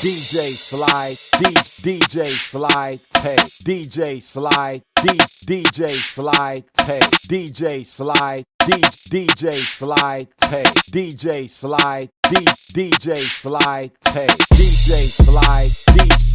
DJ Sly, DJ Sly Tay, DJ Sly, DJ Sly Tay, DJ Sly, DJ Sly Tay, DJ Sly, DJ Sly Tay, DJ Sly,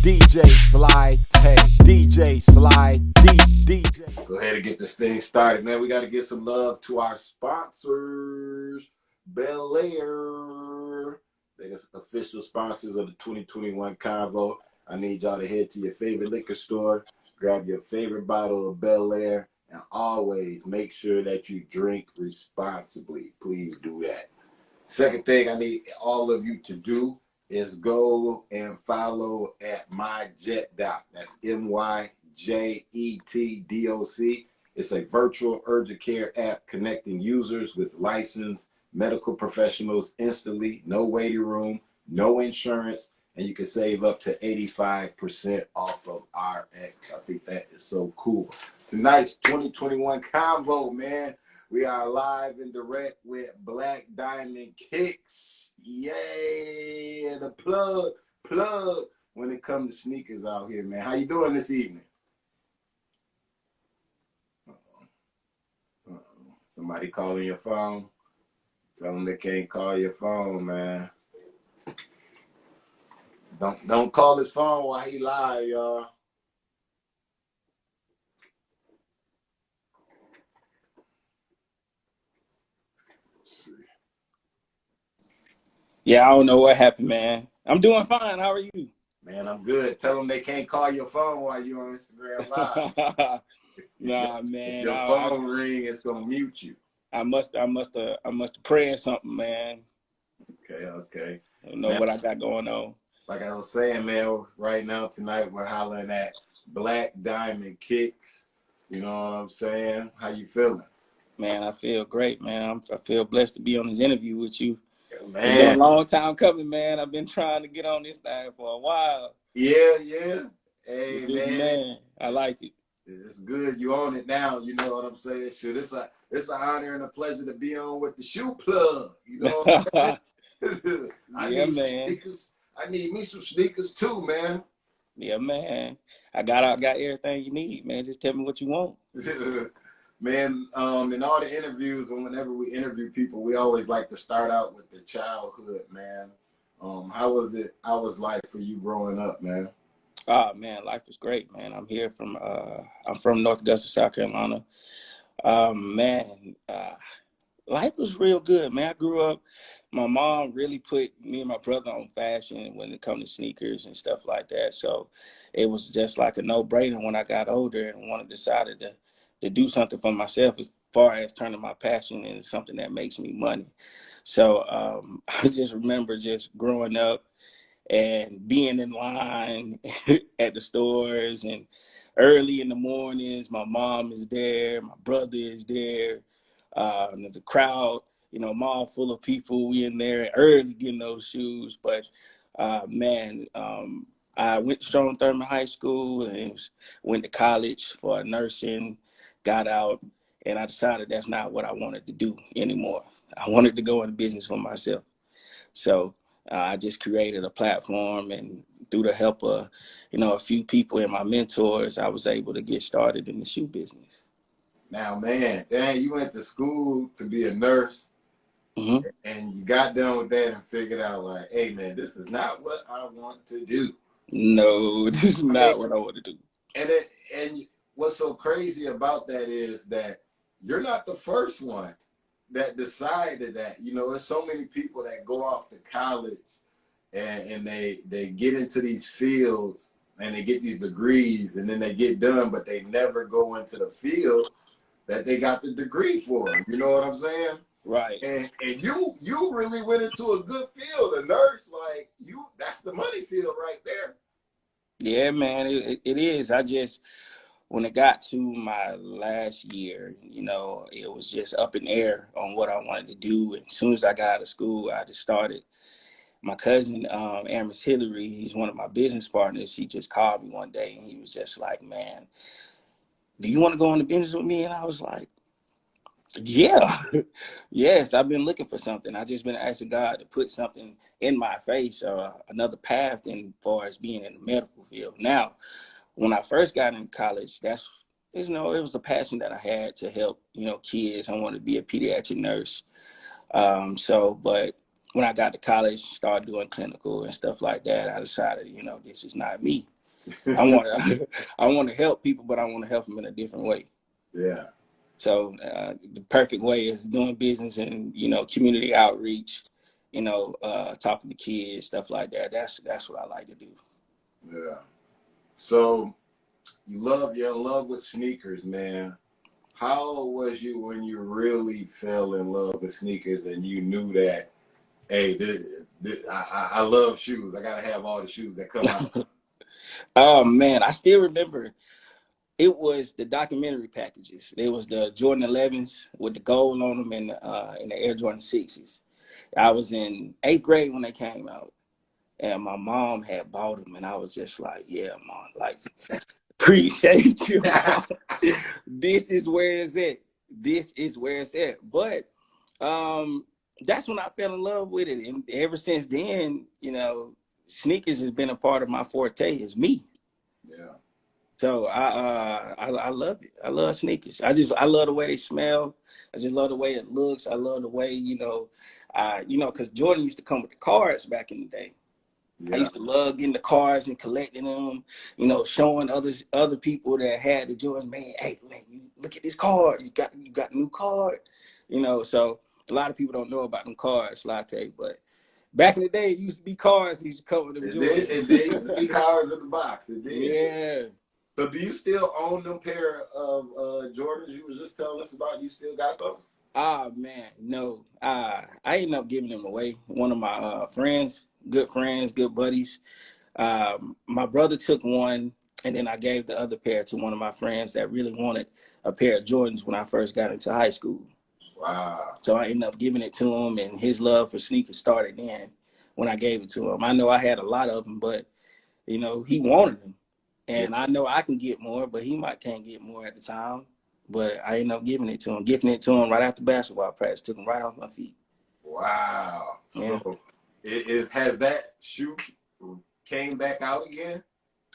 DJ Sly Tay, DJ Sly, DJ. Go ahead and get this thing started, man. We got to get some love to our sponsors. Bel Air. They're official sponsors of the 2021 Convo. I need y'all to head to your favorite liquor store, grab your favorite bottle of Bel Air, and always make sure that you drink responsibly. Please do that. Second thing I need all of you to do is go and follow at MyJetDoc. That's MyJetDoc. It's a virtual urgent care app connecting users with licensed medical professionals instantly, no waiting room, no insurance, and you can save up to 85% off of RX. I think that is so cool. Tonight's 2021 Convo, man. We are live and direct with Blvkdiamondkickz. Yay! And the plug when it comes to sneakers out here, man. How you doing this evening? Somebody calling your phone? Tell them they can't call your phone, man. Don't call his phone while he live, y'all. Yeah, I don't know what happened, man. I'm doing fine. How are you? Man, I'm good. Tell them they can't call your phone while you're on Instagram Live. Nah, man. If your phone ring, it's gonna mute you. I must have prayed something, man. Okay. I don't know man, what I got going on. Like I was saying, man, right now tonight we're hollering at Blvkdiamondkickz. You know what I'm saying? How you feeling? Man, I feel great, man. I feel blessed to be on this interview with you. Man. It's been a long time coming, man. I've been trying to get on this thing for a while. Yeah. Hey, man. I like it. It's good. You own it now. You know what I'm saying? Shit, it's an honor and a pleasure to be on with the shoe plug. You know what I'm saying? I need some sneakers. I need me some sneakers too, man. Yeah, man. I got everything you need, man. Just tell me what you want. Man, in all the interviews, whenever we interview people, we always like to start out with the childhood, man. How was life for you growing up, man? Oh man, life was great, man. I'm from North Augusta, South Carolina. Life was real good, man. I grew up, my mom really put me and my brother on fashion when it comes to sneakers and stuff like that. So it was just like a no-brainer when I got older and decided to do something for myself as far as turning my passion into something that makes me money. So I just remember just growing up and being in line at the stores, and early in the mornings, my mom is there, my brother is there, and there's a crowd, mall full of people. We in there early getting those shoes. But I went to Strong Thurman High School and went to college for nursing, got out, and I decided that's not what I wanted to do anymore. I wanted to go into business for myself. So I just created a platform, and through the help of, a few people and my mentors, I was able to get started in the shoe business. Now, man, you went to school to be a nurse, and you got done with that and figured out, like, hey, man, this is not what I want to do. No, this is not what I want to do. And what's so crazy about that is that you're not the first one that decided that. There's so many people that go off to college and they get into these fields and they get these degrees and then they get done, but they never go into the field that they got the degree for. You know what I'm saying? Right. And you really went into a good field, a nurse. Like, that's the money field right there. Yeah, man, it is. When it got to my last year, it was just up in the air on what I wanted to do. And as soon as I got out of school, I just started. My cousin, Amos Hillary, he's one of my business partners. He just called me one day and he was just like, man, do you want to go into business with me? And I was like, Yeah. Yes, I've been looking for something. I just been asking God to put something in my face, or another path in far as being in the medical field. Now, when I first got in college, it was a passion that I had to help, kids. I wanted to be a pediatric nurse. But when I got to college, started doing clinical and stuff like that, I decided, this is not me. I want to, I want to help people, but I want to help them in a different way. Yeah. So the perfect way is doing business and, community outreach, talking to kids, stuff like that. That's what I like to do. Yeah. So you're in love with sneakers, man. How old was you when you really fell in love with sneakers and you knew that, hey, I love shoes. I gotta have all the shoes that come out. Oh man, I still remember. It was the documentary packages. It was the Jordan 11s with the gold on them and the Air Jordan 6s. I was in 8th grade when they came out, and my mom had bought them, and I was just like, "Yeah, mom, like appreciate you, mom. This is where it's at. This is where it's at." But that's when I fell in love with it, and ever since then, sneakers has been a part of my forte. Is me. Yeah. So I love it. I love sneakers. I love the way they smell. I just love the way it looks. I love the way, because Jordan used to come with the cards back in the day. I Yeah. used to love getting the cards and collecting them, showing other people that had the Jordans, man, hey man, you look at this card. You got a new card. So a lot of people don't know about them cards, Sly Tay, but back in the day it used to be cards that used to come with them It did Jordans. used to be cars in the box. It did. Yeah. So do you still own them pair of Jordans you was just telling us about? You still got those? Ah man, no. I ended up giving them away. One of my friends, good buddies. My brother took one, and then I gave the other pair to one of my friends that really wanted a pair of Jordans when I first got into high school. Wow. So I ended up giving it to him, and his love for sneakers started then when I gave it to him. I know I had a lot of them, but he wanted them, Yeah. and I know I can get more, but he might can't get more at the time. But I ended up giving it to him right after basketball practice. Took him right off my feet. Wow. Yeah. So it has that shoe came back out again?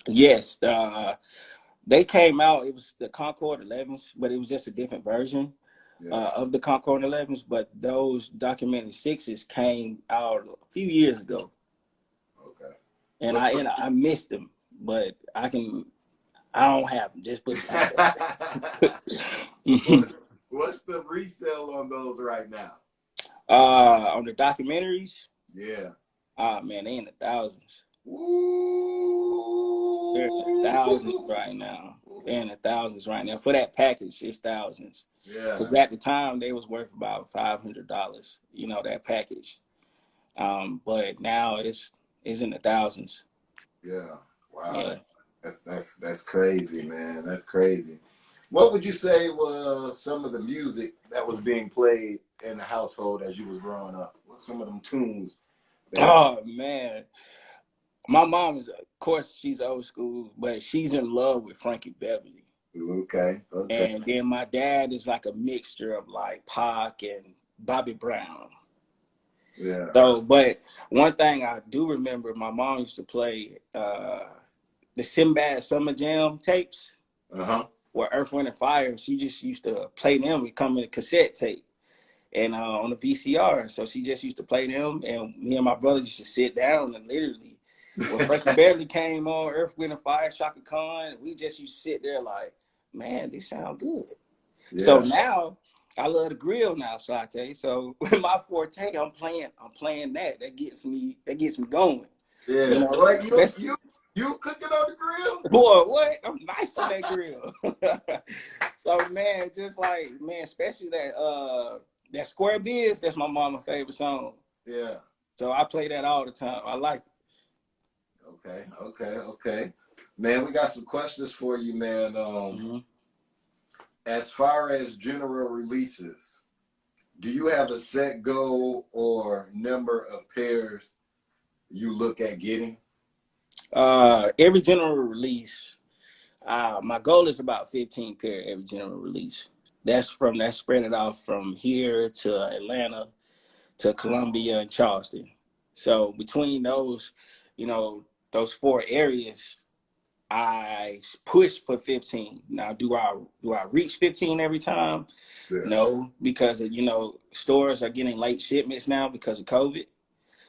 Yes. They came out. It was the Concord 11s, but it was just a different version Yeah. of the Concord 11s. But those documented sixes came out a few years ago, Okay. and I missed them, but I don't have them. Just put it that way. What's the resale on those right now? On the documentaries, Yeah. man, they in the thousands. Ooh. They're in the thousands right now. They're in the thousands right now. For that package, it's thousands. Yeah. Because at the time, they was worth about $500, that package. But now it's in the thousands. Yeah. Wow. Yeah. That's crazy, man. That's crazy. What would you say was some of the music that was being played in the household as you was growing up? What's some of them tunes? Oh, man. My mom is, of course, she's old school, but she's in love with Frankie Beverly. Okay. And then my dad is like a mixture of like Pac and Bobby Brown. Yeah. So, but one thing I do remember, my mom used to play the Sinbad Summer Jam tapes, where Earth, Wind, and Fire. She just used to play them. It come in a cassette tape and on the VCR. So she just used to play them, and me and my brother used to sit down and literally, when Frankie Beverly came on, Earth, Wind, and Fire, Shaka Khan, we just used to sit there like, man, this sound good. Yeah. So now I love the grill now, Sly Tay. So with my forte, I'm playing that. That gets me going. Yeah. Like you cooking on the grill? Boy, what? I'm nice on that grill. So man, just like, man, especially that Square Biz, that's my mama's favorite song. Yeah. So I play that all the time. I like it. Okay. Man, we got some questions for you, man. As far as general releases, do you have a set goal or number of pairs you look at getting? Every general release, my goal is about 15 pair every general release. That's spread it off from here to Atlanta to Columbia and Charleston. So between those, those 4 areas, I push for 15. Now, do I reach 15 every time? Yeah. No, because stores are getting late shipments now because of COVID.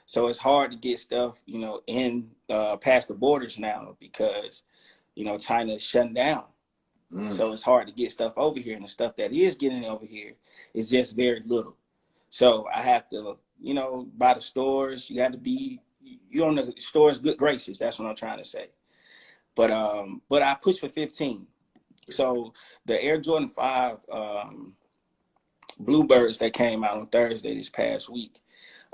So it's hard to get stuff, in past the borders now because, China is shutting down. So it's hard to get stuff over here, and the stuff that is getting over here is just very little. So I have to, by the stores. You got to be, on the store's good graces. That's what I'm trying to say. But I push for 15. So the Air Jordan 5 Bluebirds that came out on Thursday this past week,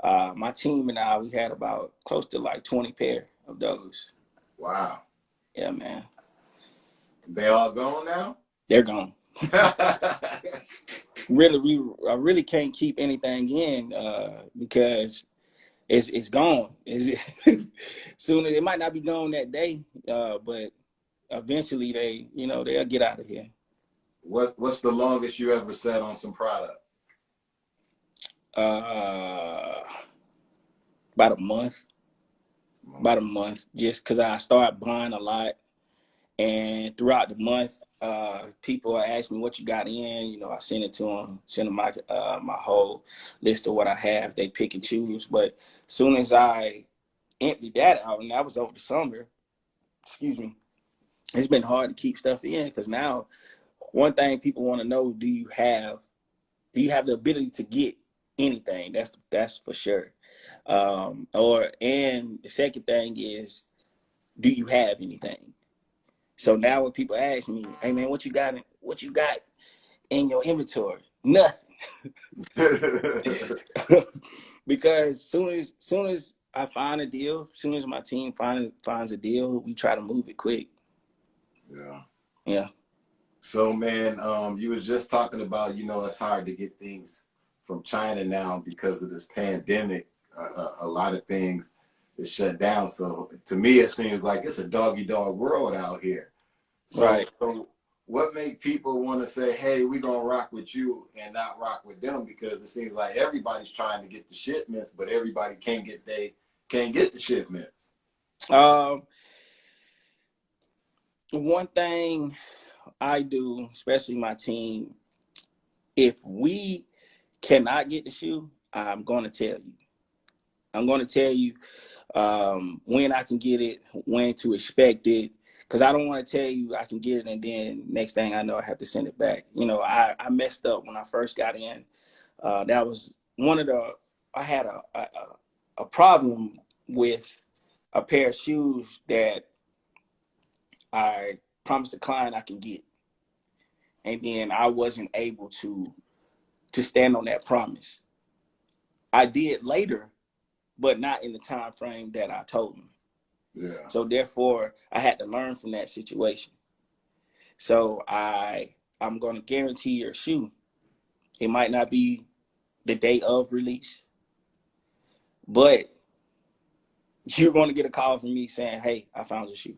my team and I, we had about close to like 20 pair of those. Wow. Yeah, man. They all gone now? They're gone. I really can't keep anything in because it's gone. Soon it might not be gone that day, but eventually they'll get out of here. What's the longest you ever sat on some product? About a month. About a month, just because I started buying a lot, and throughout the month, people ask me what you got in. I send it to them, send them my whole list of what I have. They pick and choose. But as soon as I emptied that out, and that was over the summer, excuse me, it's been hard to keep stuff in because now one thing people want to know: do you have the ability to get anything? That's for sure. And the second thing is, do you have anything? So now when people ask me, hey man, what you got in your inventory? Nothing. Because soon as I find a deal, as soon as my team finds a deal, we try to move it quick. Yeah. So man, you was just talking about, it's hard to get things from China now because of this pandemic. A lot of things is shut down. So to me, it seems like it's a dog-eat-dog world out here. So, right. So what make people want to say, hey, we're going to rock with you and not rock with them? Because it seems like everybody's trying to get the shipments, but everybody can't get the shipments. One thing I do, especially my team, if we cannot get the shoe, I'm going to tell you. I'm going to tell you when I can get it, when to expect it, because I don't want to tell you I can get it and then next thing I know I have to send it back. I messed up when I first got in. That was I had a problem with a pair of shoes that I promised the client I can get, and then I wasn't able to stand on that promise. I did later, but not in the time frame that I told them. Yeah. So therefore, I had to learn from that situation. So I'm going to guarantee your shoe. It might not be the day of release, but you're going to get a call from me saying, "Hey, I found your shoe."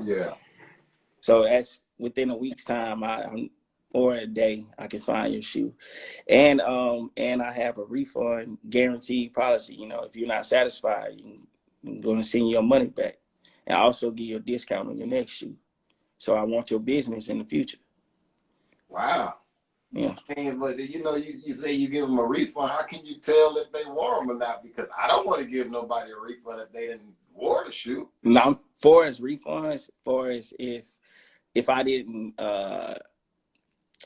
Yeah. So that's within a week's time, or a day, I can find your shoe, and I have a refund guarantee policy. If you're not satisfied, I'm going to send you your money back, and also give you a discount on your next shoe. So I want your business in the future. Wow. Yeah. Man, but you say you give them a refund. How can you tell if they wore them or not? Because I don't want to give nobody a refund if they didn't wore the shoe. Now, far as refunds, far as if I didn't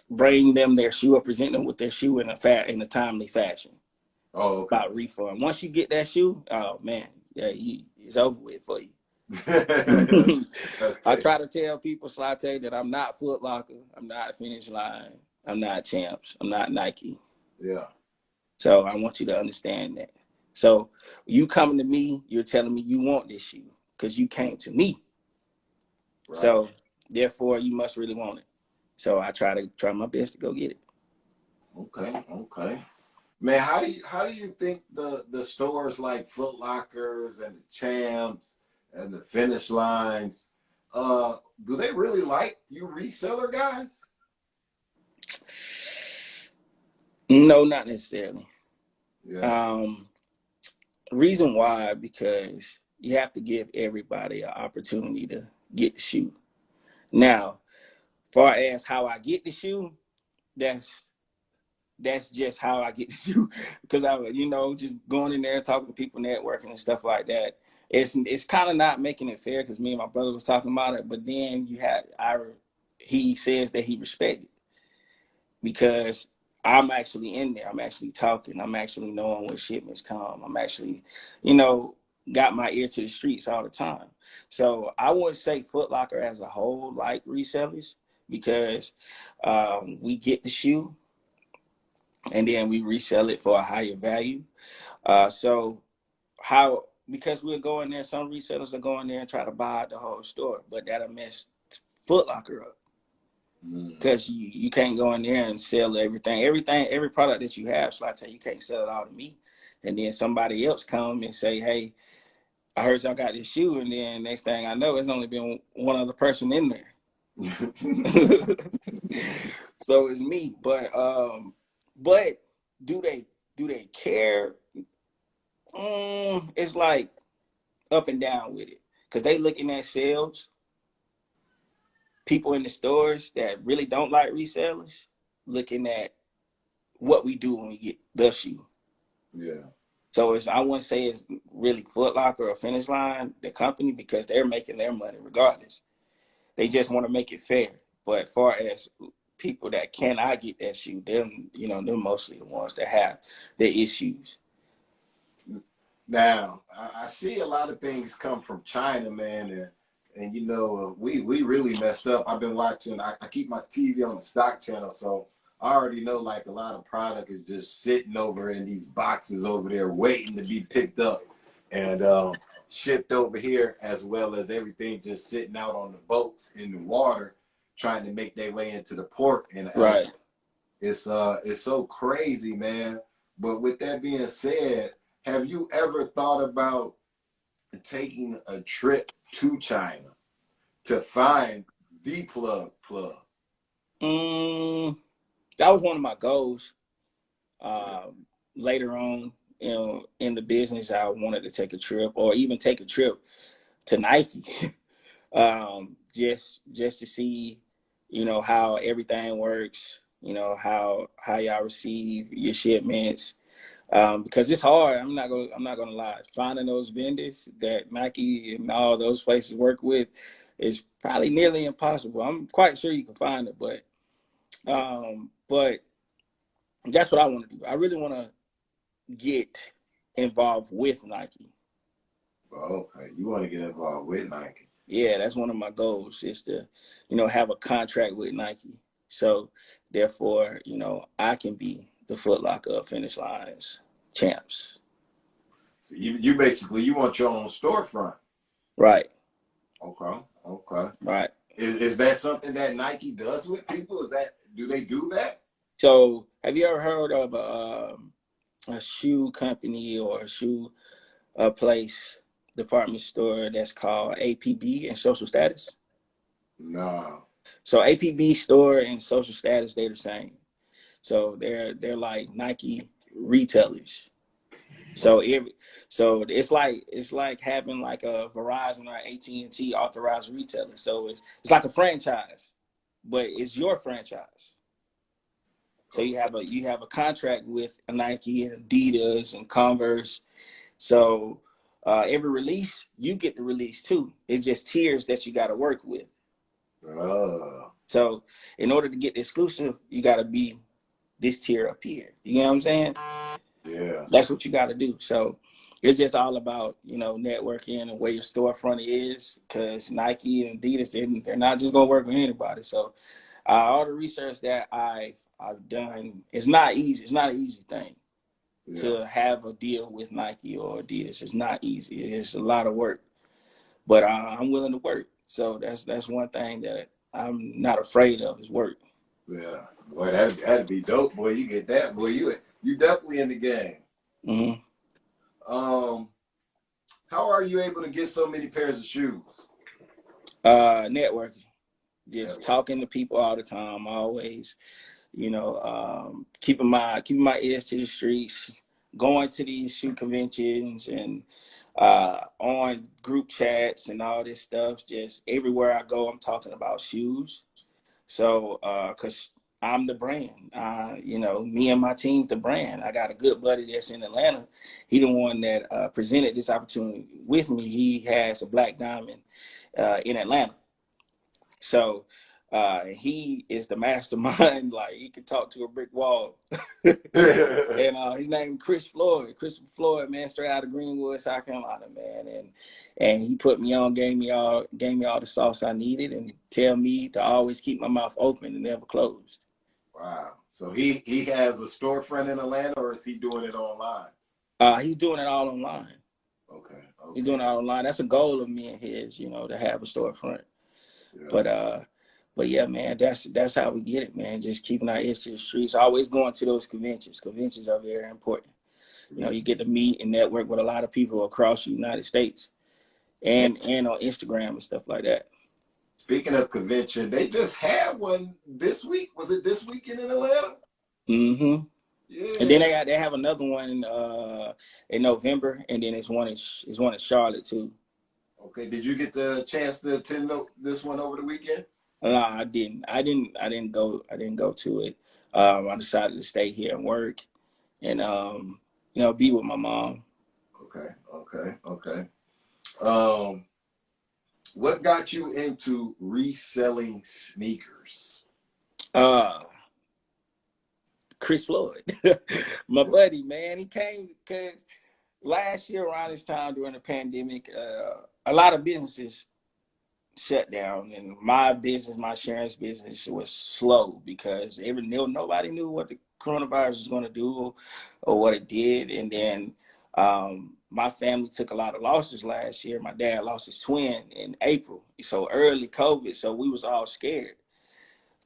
bring them their shoe or present them with their shoe in a timely fashion. Oh, okay. About refund. Once you get that shoe, oh man, yeah, it's over with for you. Okay. I try to tell people, Sly Tay, that I'm not Foot Locker, I'm not Finish Line, I'm not Champs, I'm not Nike. Yeah. So I want you to understand that. So you coming to me, you're telling me you want this shoe because you came to me. Right. So therefore, you must really want it. So I try my best to go get it. Okay. Man, how do you think the stores like Foot Lockers and the Champs and the Finish Lines, do they really like you reseller guys? No, not necessarily. Yeah. Reason why, because you have to give everybody an opportunity to get the shoe. Now, far as how I get the shoe, that's just how I get the shoe. Because I, just going in there talking to people, networking and stuff like that. It's kind of not making it fair because me and my brother was talking about it. But then he says that he respected because I'm actually in there. I'm actually talking. I'm actually knowing when shipments come. I'm actually, got my ear to the streets all the time. So I wouldn't say Foot Locker as a whole like resellers because we get the shoe and then we resell it for a higher value. So how, because we're going there, some resellers are going there and try to buy the whole store, but that'll mess Foot Locker up. Because you can't go in there and sell every product that you have. Sly Tay, you can't sell it all to me, and then somebody else come and say, "Hey, I heard y'all got this shoe," and then next thing I know, it's only been one other person in there. So it's me. But do they care? It's like up and down with it because they looking at sales. People in the stores that really don't like resellers looking at what we do when we get the shoe. Yeah. So I wouldn't say it's really Foot Locker or Finish Line, the company, because they're making their money regardless. They just want to make it fair. But as far as people that cannot get that shoe, they're mostly the ones that have the issues. Now, I see a lot of things come from China, man, and we really messed up. I've been watching. I keep my TV on the stock channel, so I already know like a lot of product is just sitting over in these boxes over there, waiting to be picked up and shipped over here, as well as everything just sitting out on the boats in the water, trying to make their way into the port. And Right. It's so crazy, man. But with that being said, have you ever thought about taking a trip to China to find the plug? That was one of my goals. Later on, in the business, I wanted to take a trip, or even take a trip to Nike, just to see, how everything works. How y'all receive your shipments. Because it's hard. I'm not gonna lie. Finding those vendors that Nike and all those places work with is probably nearly impossible. I'm quite sure you can find it, but that's what I want to do. I really want to get involved with Nike. Okay, you want to get involved with Nike? Yeah, that's one of my goals is to, have a contract with Nike. So therefore, I can be the Foot Locker Finish Lines champs. So you basically you want your own storefront. Right. Okay. Right. Is that something that Nike does with people? Do they do that? So have you ever heard of a shoe company or a shoe place, department store that's called APB and Social Status? No. So APB store and Social Status, they're the same. So they're like Nike retailers. So it's like having like a Verizon or AT&T authorized retailer. So it's like a franchise, but it's your franchise. So you have a contract with Nike and Adidas and Converse. So every release you get the release too. It's just tiers that you got to work with. So in order to get the exclusive, you got to be this tier up here. You know what I'm saying? Yeah. That's what you got to do. So it's just all about, networking and where your storefront is, because Nike and Adidas, they're not just going to work with anybody. So all the research that I've done, it's not easy. It's not an easy thing to have a deal with Nike or Adidas. It's not easy. It's a lot of work, but I'm willing to work. So that's one thing that I'm not afraid of is work. Yeah. Boy, that'd be dope, boy. You get that, boy. You definitely in the game. Mm-hmm. How are you able to get so many pairs of shoes? Networking. Just talking to people all the time, always, Keeping my ears to the streets, going to these shoe conventions and on group chats and all this stuff. Just everywhere I go, I'm talking about shoes. So, cause I'm the brand, me and my team's the brand. I got a good buddy that's in Atlanta. He the one that presented this opportunity with me. He has a black diamond in Atlanta. So he is the mastermind. Like he can talk to a brick wall. And his name Chris Floyd. Christopher Floyd, man, straight out of Greenwood, South Carolina, man. And he put me on, gave me all the sauce I needed, and tell me to always keep my mouth open and never closed. Wow. So he has a storefront in Atlanta, or is he doing it online? He's doing it all online. Okay. He's doing it all online. That's a goal of me and his, to have a storefront. Yeah. But yeah, man, that's how we get it, man. Just keeping our ears to the streets. Always going to those conventions. Conventions are very important. You get to meet and network with a lot of people across the United States and on Instagram and stuff like that. Speaking of convention, they just had one this week. Was it this weekend in Atlanta? Mm-hmm. Yeah. And then they have another one in November, and then it's one in Charlotte too. Okay. Did you get the chance to attend this one over the weekend? No, I didn't. I didn't go to it. I decided to stay here and work, and be with my mom. Okay. What got you into reselling sneakers? Chris Floyd, my buddy, man. He came because last year around this time during the pandemic, a lot of businesses shut down, and my insurance business was slow because nobody knew what the coronavirus was going to do or what it did. And then my family took a lot of losses last year. My dad lost his twin in April, so early COVID, so we was all scared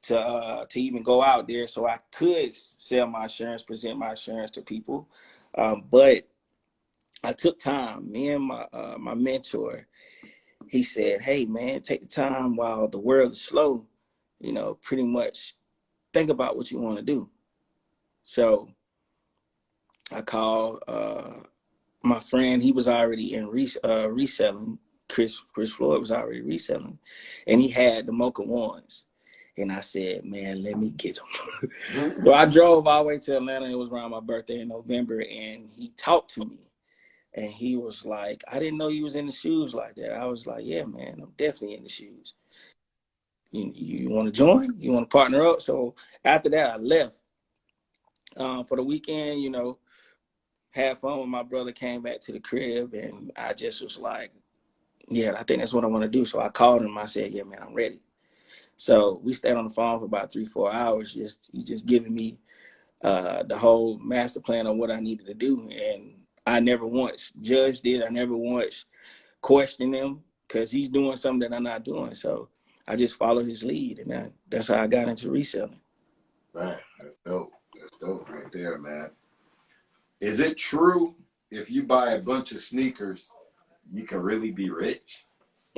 to even go out there so I could sell my insurance, present my insurance to people. But I took time. Me and my mentor, he said, hey, man, take the time while the world is slow, pretty much think about what you want to do. So I called my friend. He was already in reselling. Chris Floyd was already reselling, and he had the Mocha ones. And I said, man, let me get them. So I drove all the way to Atlanta. It was around my birthday in November, and he talked to me. And he was like, I didn't know you was in the shoes like that. I was like, yeah, man, I'm definitely in the shoes. You want to join? You want to partner up? So after that, I left for the weekend, had fun with my brother, came back to the crib, and I just was like, yeah, I think that's what I want to do. So I called him. I said, yeah, man, I'm ready. So we stayed on the phone for about 3-4 hours, just giving me the whole master plan on what I needed to do. And I never once judged it. I never once questioned him because he's doing something that I'm not doing. So I just followed his lead, and that's how I got into reselling. Man, that's dope. That's dope right there, man. Is it true if you buy a bunch of sneakers, you can really be rich?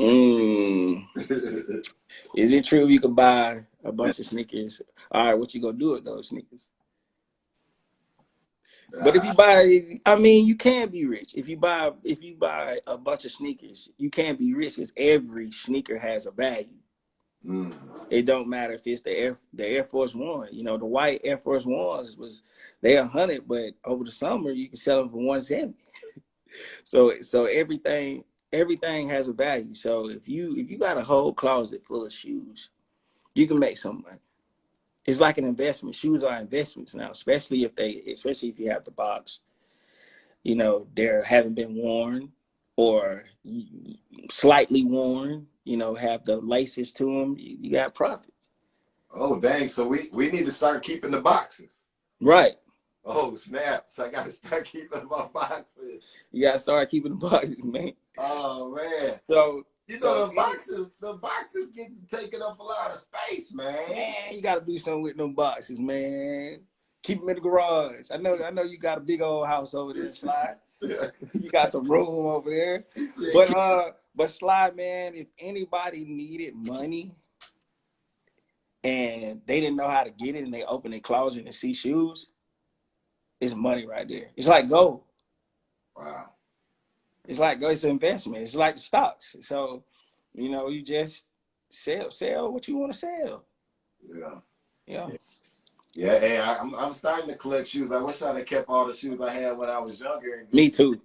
Is it true you could buy a bunch of sneakers? All right, what you gonna do with those sneakers? But if you buy, you can be rich. If you buy a bunch of sneakers, you can be rich because every sneaker has a value. It don't matter if it's the Air Force One. The white Air Force Ones they're 100, but over the summer you can sell them for 170. So everything has a value. So if you got a whole closet full of shoes, you can make some money. It's like an investment. Shoes are investments now, especially if you have the box. They haven't been worn or slightly worn. Have the laces to them. You got profit. Oh, dang. So we need to start keeping the boxes. Right. Oh, snaps. I got to start keeping my boxes. You got to start keeping the boxes, man. Oh, man. So, the boxes get taking up a lot of space, man. Man, you got to do something with them boxes, man. Keep them in the garage. I know you got a big old house over there, Sly. You got some room over there. But Sly, man, if anybody needed money, and they didn't know how to get it, and they open their closet and see shoes, it's money right there. It's like gold. Wow. It's like it's an investment. It's like the stocks. So, you just sell what you want to sell. Yeah. Yeah. Yeah. Hey, I'm starting to collect shoes. I wish I'd have kept all the shoes I had when I was younger. Me too.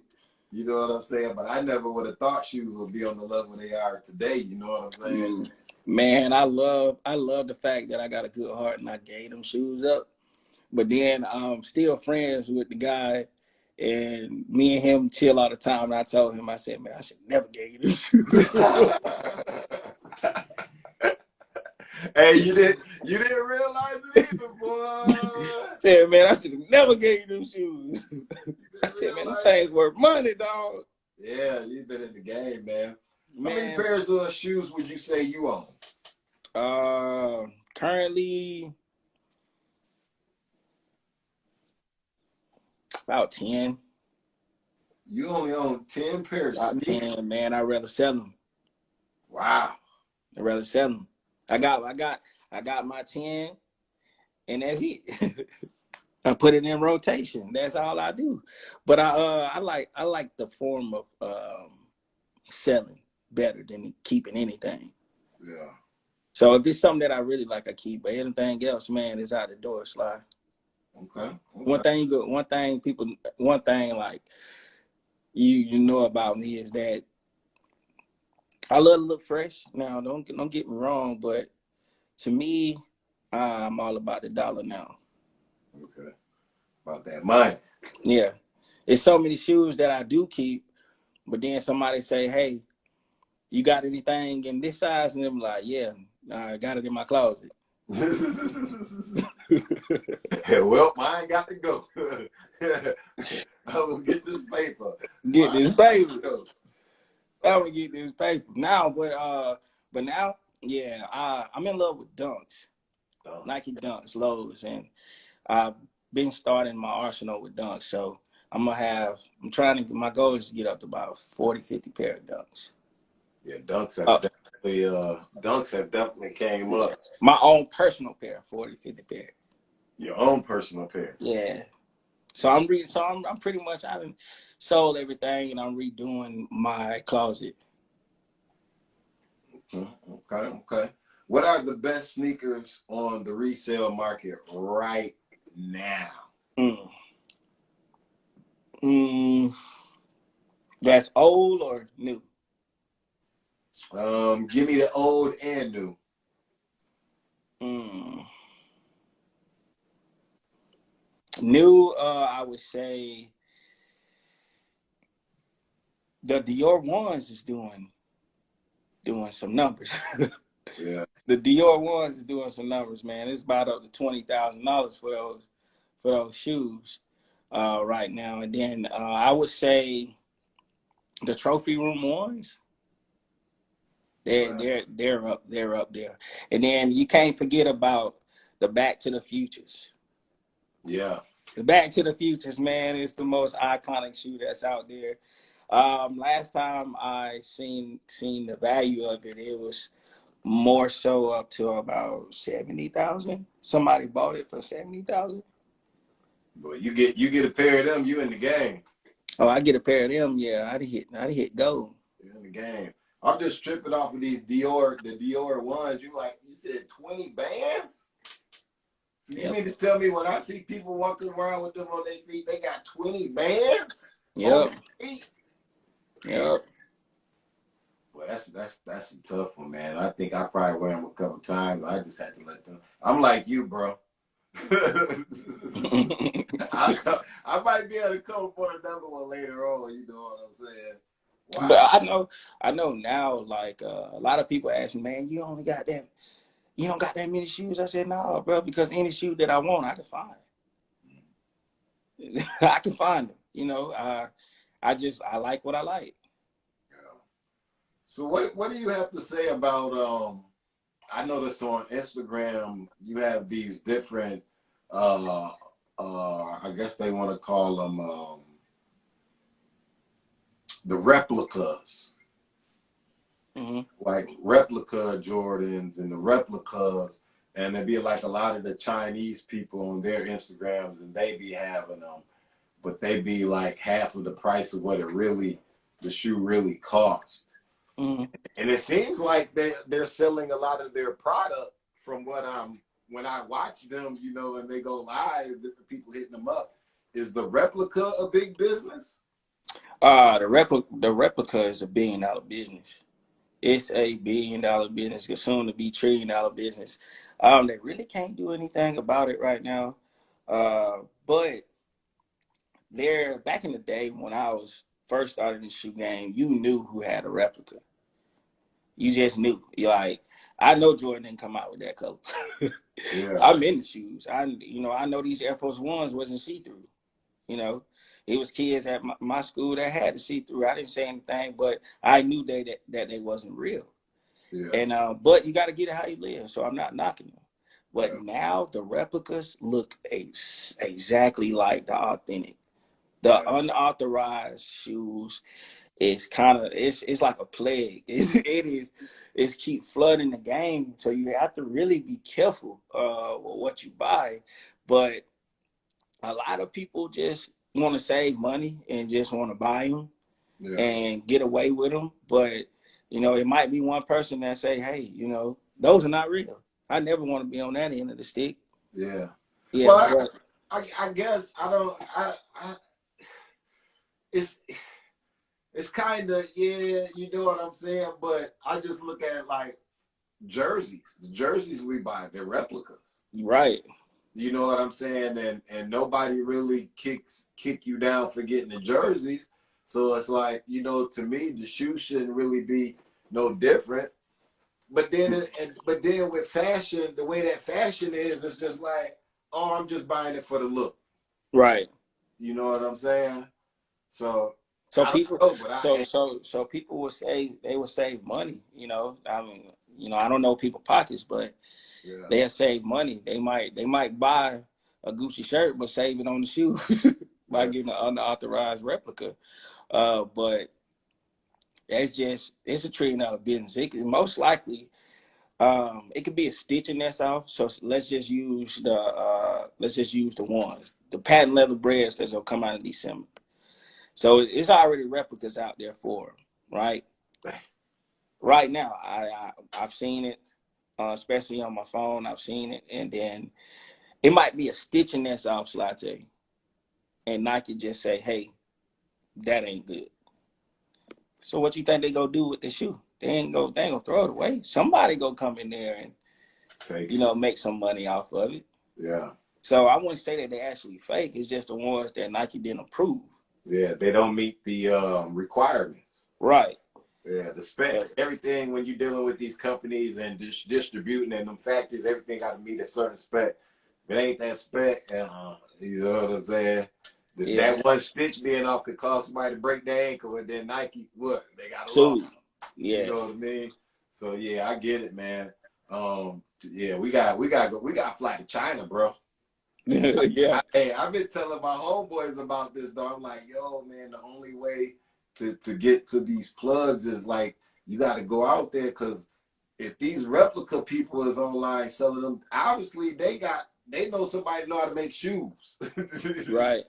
You know what I'm saying? But I never would have thought shoes would be on the level they are today. You know what I'm saying? Man, I love the fact that I got a good heart and I gave them shoes up. But then I'm still friends with the guy, and me and him chill all the time. And I told him, I said, man, I should never gave you them shoes. Hey, you didn't realize it either, boy. I said, man, I should have never gave you them shoes. I said, man, them things worth money, dog. Yeah, you've been in the game, man. Man. How many pairs of shoes would you say you own? Currently about 10. You only own 10 pairs of sneakers? 10, man. I'd rather sell them. Wow. I'd rather sell them. I got my 10, and that's it. I put it in rotation. That's all I do. But I like the form of selling better than keeping anything. Yeah. So if it's something that I really like, I keep. But anything else, man, is out the door, Sly. Okay. One thing like you know about me is that I love to look fresh. Now, don't get me wrong, but to me, I'm all about the dollar now. Okay. About that money. Yeah. It's so many shoes that I do keep, but then somebody say, hey, you got anything in this size? And I'm like, yeah, I got it in my closet. Hey, well, mine got to go. I will get this paper. Get this paper. I want to get this paper now, but now, yeah, I'm in love with Dunks. Nike Dunks, lows, and I've been starting my arsenal with Dunks. So my goal is to get up to about 40, 50 pair of Dunks. Yeah, Dunks have definitely came up. My own personal pair, 40, 50 pair. Your own personal pair. Yeah. So I'm pretty much, I done sold everything and I'm redoing my closet. Okay. What are the best sneakers on the resale market right now? That's old or new? Give me the old and new. New, I would say the Dior ones is doing some numbers. Yeah. The Dior ones is doing some numbers, man. It's about up to $20,000 for those shoes right now. And then I would say the trophy room ones. They're up there. And then you can't forget about the Back to the Futures. Yeah. The Back to the Futures, man, is the most iconic shoe that's out there. Last time I seen the value of it, it was more so up to about 70,000. Somebody bought it for 70,000. But you get a pair of them, you in the game. Oh, I get a pair of them. Yeah, I'd hit gold. You're in the game. I'm just tripping off of the Dior ones. You said 20 bands? So you mean to tell me when I see people walking around with them on their feet, they got 20 bands? Yep. Yep. Well, that's a tough one, man. I think I probably wear them a couple times. I just had to let them. I'm like you, bro. I might be able to come for another one later on. You know what I'm saying? Wow. But I know now. Like a lot of people ask me, man, you don't got that many shoes. I said, no, bro, because any shoe that I want, I can find. I can find them. You know, I like what I like. So what do you have to say about I noticed on Instagram you have these different I guess they want to call them the replicas. Mm-hmm. Like replica Jordans and the replicas and it'd be like a lot of the Chinese people on their Instagrams, and they be having them, but they be like half of the price of what the shoe really cost. Mm-hmm. And it seems like they're selling a lot of their product from when I watch them, you know, and they go live, different people hitting them up. Is the replica a big business? The replica is a $1 billion business. It's a $1 billion business, soon to be $1 trillion business. They really can't do anything about it right now. But back in the day when I was first starting the shoe game, you knew who had a replica. You just knew. You're like, I know Jordan didn't come out with that color. Yeah. I'm in the shoes. I know these Air Force Ones wasn't see-through. You know, it was kids at my school that had to see through. I didn't say anything, but I knew that they wasn't real. Yeah. And but you got to get it how you live. So I'm not knocking them. But Yeah. now the replicas look exactly like the authentic. The unauthorized shoes is it's like a plague. It's keep flooding the game. So you have to really be careful with what you buy. But a lot of people just want to save money and just want to buy them and get away with them. But, you know, it might be one person that say, hey, you know, those are not real. I never want to be on that end of the stick. Yeah. Yeah. Well, I guess it's kind of, yeah, you know what I'm saying? But I just look at like jerseys. The jerseys we buy, they're replicas. Right. You know what I'm saying? And nobody really kick you down for getting the jerseys. So it's like, you know, to me, the shoe shouldn't really be no different. But then with fashion, the way that fashion is, it's just like, oh, I'm just buying it for the look. Right. You know what I'm saying? So people people would say they would save money, you know. I mean, you know, I don't know people's pockets, but they'll save money. They might buy a Gucci shirt, but save it on the shoes by getting an unauthorized replica. But it's a $1 trillion business. It could, most likely, it could be a stitching that's off. So let's just use the ones, the patent leather breads that's gonna come out in December. So it's already replicas out there for them, right? Right now, I've seen it, especially on my phone. I've seen it, and then it might be a stitching that's off, Sly Tay, and Nike just say, "Hey, that ain't good." So what you think they gonna do with the shoe? They ain't gonna throw it away. Somebody gonna come in there and make some money off of it. Yeah. So I wouldn't say that they actually fake. It's just the ones that Nike didn't approve. Yeah, they don't meet the requirements. Right. Yeah, the specs, everything when you're dealing with these companies and distributing and them factories, everything got to meet a certain spec. If it ain't that spec, you know what I'm saying? That one stitch being off could cause somebody to break their ankle, and then Nike, what? They got a law. Yeah. You know what I mean? So yeah, I get it, man. Yeah, we got to fly to China, bro. Yeah. I've been telling my homeboys about this, though. I'm like, yo, man, the only way to get to these plugs is like you got to go out there, because if these replica people is online selling them, obviously they know somebody know how to make shoes. Right.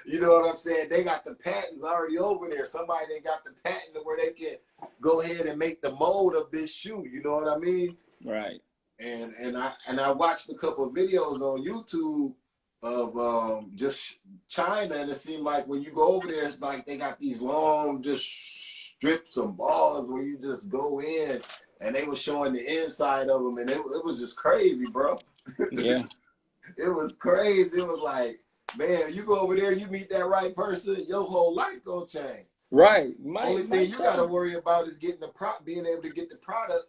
You know what I'm saying? They got the patents already over there. Somebody they got the patent where they can go ahead and make the mold of this shoe. You know what I mean? Right. And I watched a couple of videos on YouTube of just China, and it seemed like when you go over there, it's like they got these long just strips of balls where you just go in, and they were showing the inside of them, and it was just crazy, bro. Yeah. It was crazy. It was like, man, you go over there, you meet that right person, your whole life gonna change. Right. Only thing you gotta worry about is getting being able to get the product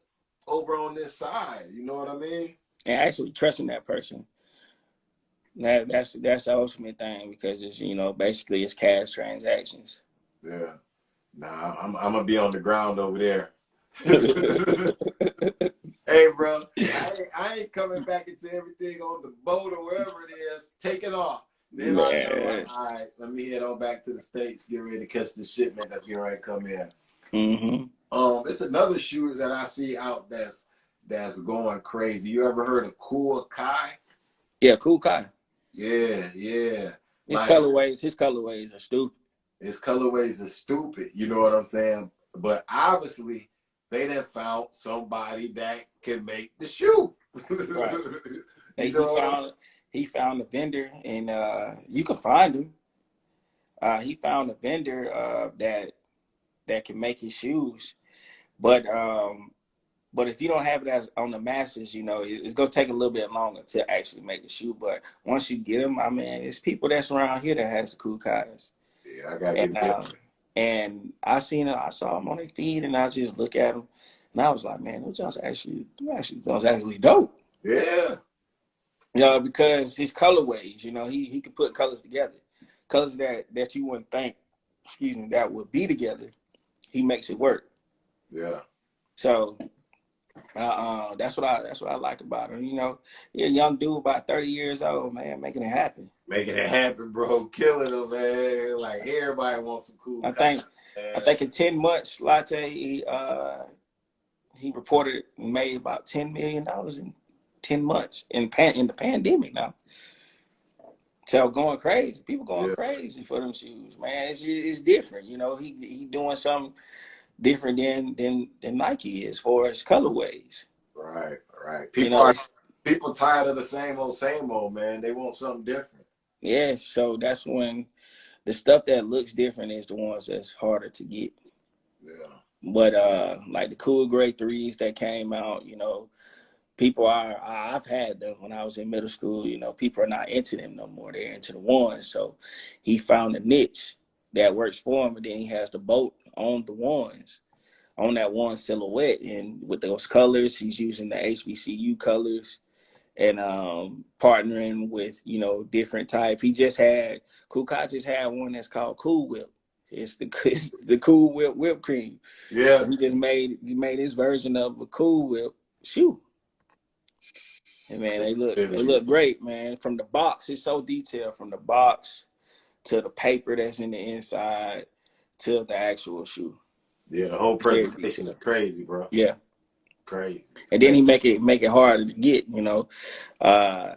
over on this side. You know what I mean? And actually trusting that person. That's the ultimate thing, because it's, you know, basically it's cash transactions. Yeah. Nah, I'm gonna be on the ground over there. Hey, bro, I ain't coming back into everything on the boat or wherever it is. Take it off. Then I know, like, all right, let me head on back to the States, get ready to catch the shipment that's getting ready to come in. Mm-hmm. It's another shoe that I see out that's that's going crazy. You ever heard of Cool Kai? Yeah, Cool Kai. Yeah, yeah. His Like colorways are stupid. his colorways are stupid. You know what I'm saying? But obviously, they done found somebody that can make the shoe. Right. You And know? he found a vendor, and you can find him. He found a vendor that can make his shoes, but if you don't have it as on the masses, you know, it's gonna take a little bit longer to actually make the shoe. But once you get them, I mean, it's people that's around here that has the Cool Kais. Yeah, I gotta And get that. and I saw them on their feed, and I just look at them, and I was like, man, those actually dope. Yeah, You know, because his colorways, you know, he could put colors together, colors that you wouldn't think, excuse me, that would be together. He makes it work. yeah. So that's what I like about him. You know, you're a young dude, about 30 years old, man, making it happen. Making it happen, bro. Killing them, man. Like everybody wants some cool I content, think I man. think in 10 months, Sly Tay, he reported made about $10 million in 10 months in the pandemic now. So going crazy, people going Yeah, crazy for them shoes, man. It's different, you know. He doing something different than Nike is for his colorways. right, right. You People know, are it's people tired of the same old, man. They want something different. yeah. So that's when the stuff that looks different is the ones that's harder to get. Yeah, But like the cool gray threes that came out, you know, I've had them when I was in middle school. You know, people are not into them no more. They're into the ones. So he found a niche that works for him, and then he has the boat on the ones, on that one silhouette, and with those colors, he's using the HBCU colors and partnering with, you know, different type. Cool Kai just had one that's called Cool Whip. It's the Cool Whip whipped cream. yeah. So he made his version of a Cool Whip shoe. And man, they Literally. look great, man. From the box, it's so detailed. From the box to the paper that's in the inside to the actual shoe. Yeah, the whole Very presentation detailed. is crazy, bro. Yeah. Crazy. It's And then crazy. he make it harder to get, you know. Uh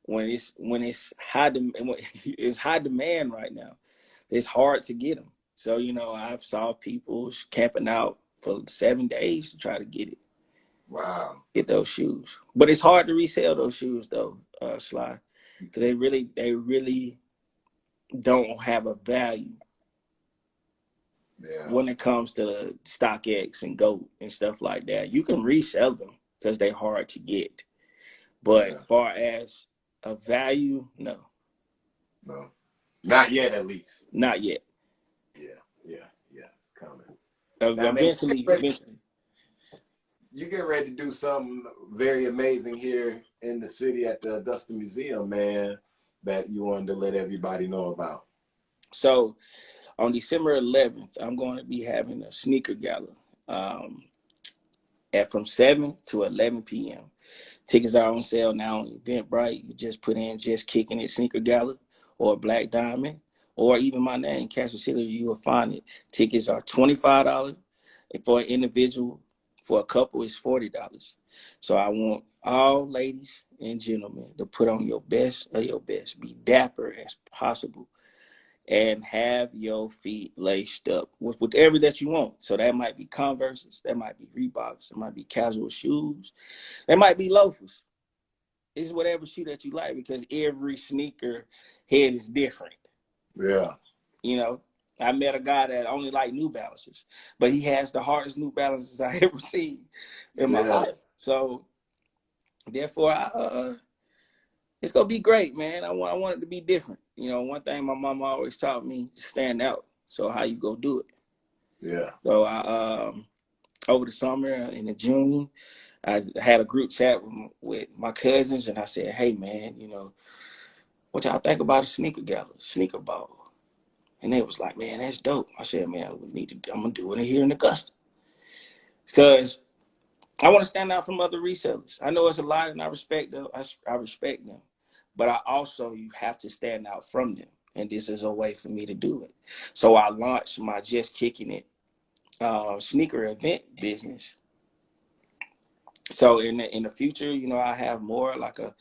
when it's it's high demand right now. It's hard to get them. So, you know, I've saw people camping out for 7 days to try to Wow. get those shoes. But it's hard to resell those shoes though, Sly. Because they really don't have a value Yeah. when it comes to StockX and GOAT and stuff like that. You can resell them because they're hard to get. Yeah. But far as a value, no, No. Not yet, at least. not yet. Yeah. Yeah. Yeah. It's coming. Now, man, Eventually. you get ready to do something very amazing here in the city at the Augusta Museum, man, that you wanted to let everybody know about. So on December 11th, I'm going to be having a sneaker gala um, at from 7 to 11 p.m. Tickets are on sale now on Eventbrite. You just put in Just Kicking It Sneaker Gala or Black Diamond or even my name, Cassius Hillary, you will find it. Tickets are $25 for an individual. For a couple, it's $40. So I want all ladies and gentlemen to put on your best of your best. Be dapper as possible and have your feet laced up with whatever that you want. So that might be Converses, that might be Reeboks, it might be casual shoes, that might be loafers. It's whatever shoe that you like because every sneaker head is different. Yeah. You know, I met a guy that only liked New Balances, but he has the hardest New Balances I ever seen in my Yeah. life. So therefore, it's gonna be great, man. I want it to be different. You know, one thing my mama always taught me: stand out. So how you go do it? Yeah. So I over the summer in the June, I had a group chat with my cousins, and I said, "Hey, man, you know, what y'all think about a sneaker gala, sneaker ball?" And they was like, "Man, that's dope." I said, "Man, I'm gonna do it here in Augusta because I want to stand out from other resellers. I know it's a lot, and I respect them. I respect them, but I also you have to stand out from them, and this is a way for me to do it. So I launched my Just Kicking It sneaker event business. So in the future, you know, I have more like a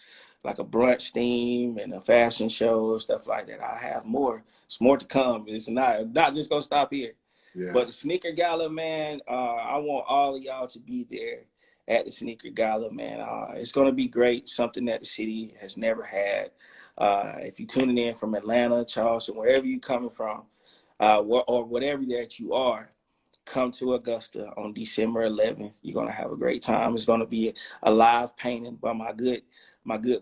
brunch theme and a fashion show, stuff like that. I have more. It's more to come. It's not just gonna stop here. Yeah. But the sneaker gala, man, I want all of y'all to be there at the sneaker gala, man. It's gonna be great. Something that the city has never had. If you're tuning in from Atlanta, Charleston, wherever you're coming from, or whatever that you are, come to Augusta on December 11th. You're gonna have a great time. It's gonna be a live painting by my good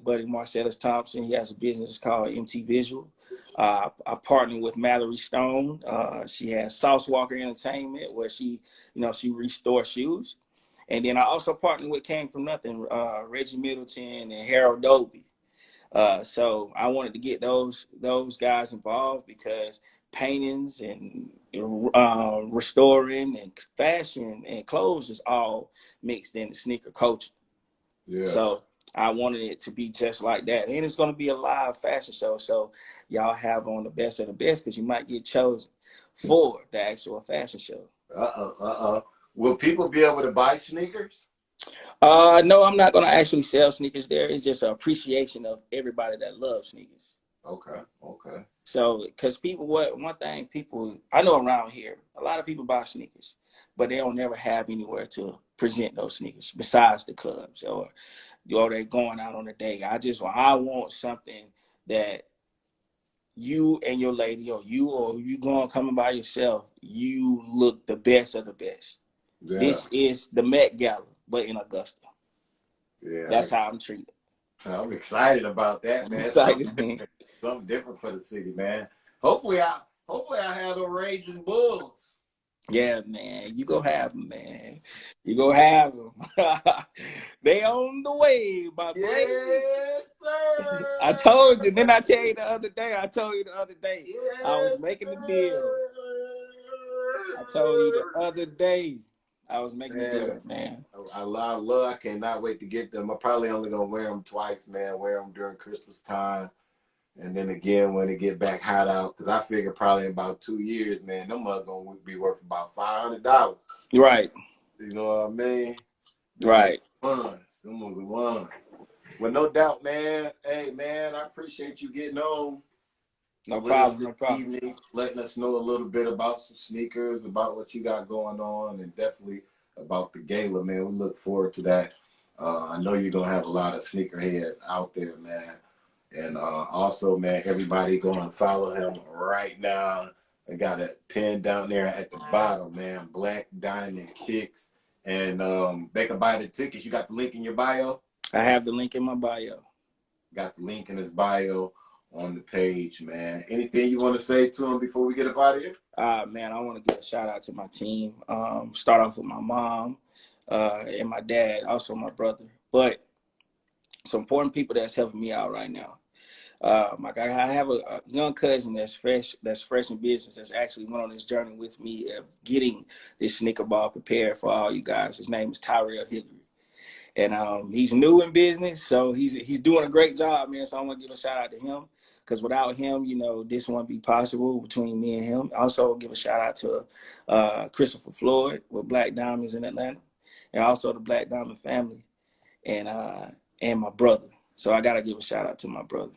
buddy Marcellus Thompson. He has a business called MT Visual. I partnered with Mallory Stone. She has Sauce Walker Entertainment, where she restores shoes. And then I also partnered with Came From Nothing, Reggie Middleton and Harold Dobie. So I wanted to get those guys involved because paintings and restoring and fashion and clothes is all mixed in the sneaker culture. Yeah. So I wanted it to be just like that. And it's going to be a live fashion show. So y'all have on the best of the best because you might get chosen for the actual fashion show. Will people be able to buy sneakers? No, I'm not going to actually sell sneakers there. It's just an appreciation of everybody that loves sneakers. Okay. So, because one thing people, I know around here, a lot of people buy sneakers, but they don't never have anywhere to present those sneakers besides the clubs or they're going out on a day. I want something that you and your lady or you going coming by yourself, you look the best of the best. Yeah. This is the Met Gala, but in Augusta. Yeah. That's how I'm treated. I'm excited about that, man. Something different for the city, man. Hopefully I have the Raging Bulls. Yeah, man. You go have them, man. You go have them. They on the way, my boy. Yes, sir. I told you. Didn't I tell you the other day? Yes, I was making the deal. I told you the other day. I was making the deal, man. I cannot wait to get them. I'm probably only going to wear them twice, man. Wear them during Christmas time. And then again, when it get back hot out, because I figure probably in about 2 years, man, them are going to be worth about $500. Right. You know what I mean? Right. Them ones are ones. Well, no doubt, man. Hey, man, I appreciate you getting on. No problem. Evening, letting us know a little bit about some sneakers, about what you got going on, and definitely about the gala, man. We look forward to that. I know you're going to have a lot of sneakerheads out there, man. And also, man, everybody go and follow him right now. They got it pinned down there at the bottom, man. Blvkdiamondkickz. And they can buy the tickets. You got the link in your bio? I have the link in my bio. Got the link in his bio on the page, man. Anything you want to say to him before we get up out of here? Man, I want to give a shout out to my team. Start off with my mom and my dad, also my brother. But some important people that's helping me out right now. My guy, I have a young cousin that's fresh in business. That's actually went on this journey with me of getting this sneaker ball prepared for all you guys. His name is Tyrell Hillary. And he's new in business, so he's doing a great job, man. So I want to give a shout out to him because without him, you know, this wouldn't be possible between me and him. Also give a shout out to Christopher Floyd with Black Diamonds in Atlanta, and also the Black Diamond family, and my brother. So I gotta give a shout out to my brother.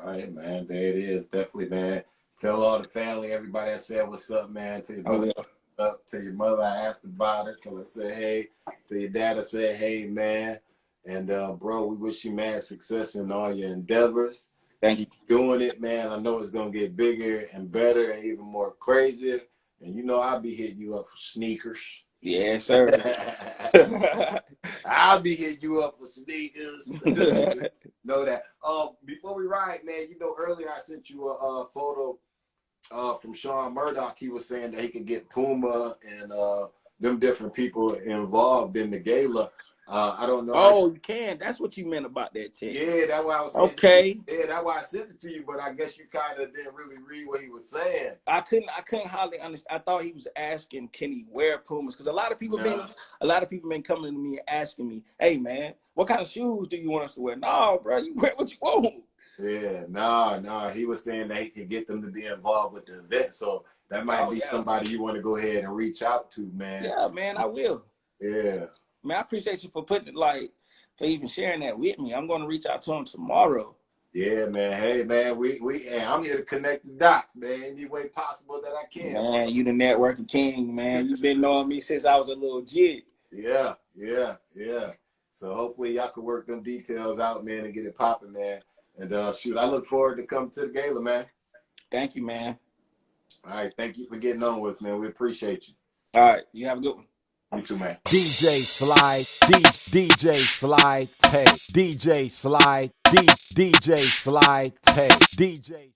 All right, man. There it is. Definitely, man. Tell all the family, everybody that said what's up, man. Tell your brother up. Tell your mother I asked about her. Tell her say hey. Tell your dad I said hey, man. And bro, we wish you mad success in all your endeavors. Thank you. Keep doing it, man. I know it's gonna get bigger and better and even more crazier. And you know I'll be hitting you up for sneakers. Yes, sir. I'll be hitting you up for sneakers. Know that. Before we ride, man, you know earlier I sent you a photo from Sean Murdoch. He was saying that he could get Puma and them different people involved in the gala. I don't know. Oh, you can. That's what you meant about that text. Yeah, that's why I was saying. Okay. Yeah, that's why I sent it to you, but I guess you kind of didn't really read what he was saying. I couldn't hardly understand. I thought he was asking, can he wear Pumas? Because a lot of people been coming to me and asking me, hey man, what kind of shoes do you want us to wear? No, bro, you wear what you want. Yeah, no. He was saying that he could get them to be involved with the event. So that might be somebody you want to go ahead and reach out to, man. Yeah, man, I will. Yeah. Man, I appreciate you for putting for even sharing that with me. I'm going to reach out to him tomorrow. Yeah, man. Hey, man, and I'm here to connect the dots, man, any way possible that I can. Man, you the networking king, man. You've been knowing me since I was a little jit. Yeah. So hopefully y'all can work them details out, man, and get it popping, man. And shoot, I look forward to coming to the gala, man. Thank you, man. All right, thank you for getting on with us, man. We appreciate you. All right, you have a good one. You too, man. DJ Sly, DJ Sly Tay, DJ Sly, DJ Sly Tay, DJ.